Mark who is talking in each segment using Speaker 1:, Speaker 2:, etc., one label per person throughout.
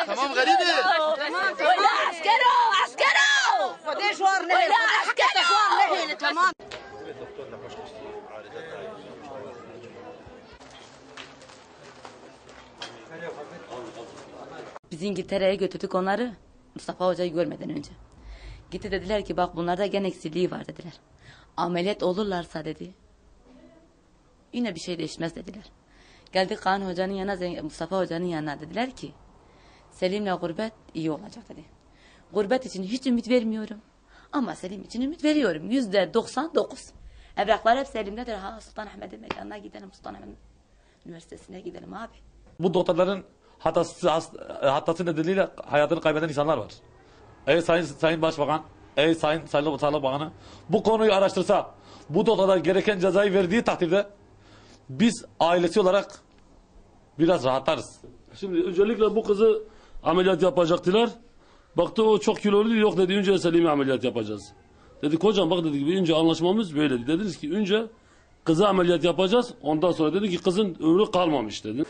Speaker 1: Tamam garibi.
Speaker 2: Tamam. Askero, askero. Fade şuar ne? Fade şuar ne? Tamam.
Speaker 3: Biz İngiltere'ye götürdük onları Mustafa Hoca'yı görmeden önce. Gitti dediler ki bak bunlarda gen eksikliği var dediler. Ameliyat olurlarsa dedi. Yine bir şey değişmez dediler. Geldik Kaan Hoca'nın yanına, Mustafa Hoca'nın yanına dediler ki Selim'le gurbet iyi olacak dedi. Gurbet için hiç ümit vermiyorum. Ama Selim için ümit veriyorum. %99. Evraklar hep Selim'dedir. Ha Sultanahmet'in yanına gidelim. Sultanahmet Üniversitesi'ne gidelim abi.
Speaker 4: Bu doktorların hatası nedeniyle hayatını kaybeden insanlar var. Ey Sayın Başbakan, ey Sayın Sağlık Bakanı bu konuyu araştırsa, bu doktora gereken cezayı verdiği takdirde biz ailesi olarak biraz rahatlarız.
Speaker 5: Şimdi öncelikle bu kızı ameliyat yapacaktılar. Baktı o çok kilolu, yok dedi önce Selim'i ameliyat yapacağız. Dedik hocam bak dedik önce anlaşmamız böyledi. Dediniz ki önce kızı ameliyat yapacağız. Ondan sonra dedi ki kızın ömrü kalmamış dedi.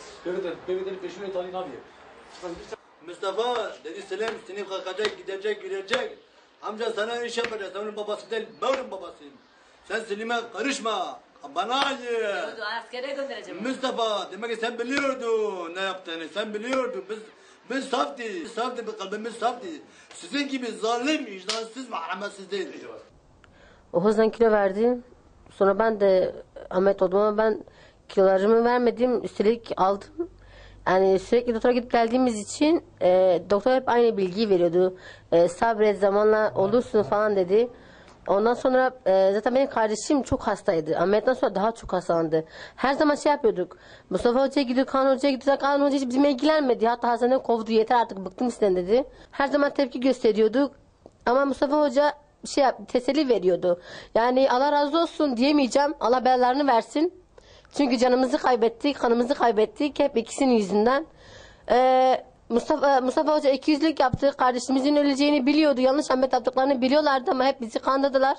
Speaker 1: Mustafa dedi Selim seni kalkacak gidecek girecek. Amca sana iş yapacak. Sen onun babası değil. Ben onun babasıyım. Sen Selim'e karışma. Bana hayır.
Speaker 3: Askere göndereceğim.
Speaker 1: Mustafa demek ki sen biliyordun ne yaptığını. Sen biliyordun. Biz saftı. Saftı kalbimiz saftı. Sizin gibi zalim, vicdansız, merhametsiz değil.
Speaker 6: O hızdan kilo verdim. Sonra ben de ameliyat oldum ama ben kilolarımı vermedim. Üstelik aldım. Yani sürekli doktora gidip geldiğimiz için doktor hep aynı bilgiyi veriyordu. Sabret zamanla olursun falan dedi. Ondan sonra zaten benim kardeşim çok hastaydı. Ameliyattan sonra daha çok hastalandı. Her zaman şey yapıyorduk. Mustafa Hoca'ya gidiyor, Kaan Hoca'ya gidiyor. Kaan Hoca hiç bizimle ilgilenmedi. Hatta hastaneden kovdu. Yeter artık bıktım sizden dedi. Her zaman tepki gösteriyorduk. Ama Mustafa Hoca teselli veriyordu. Yani Allah razı olsun diyemeyeceğim. Allah belalarını versin. Çünkü canımızı kaybettik, kanımızı kaybettik. Hep ikisinin yüzünden. Mustafa Hoca ikiyüzlük yaptı. Kardeşimizin öleceğini biliyordu. Yanlış ameliyat yaptıklarını biliyorlardı ama hep bizi kandırdılar.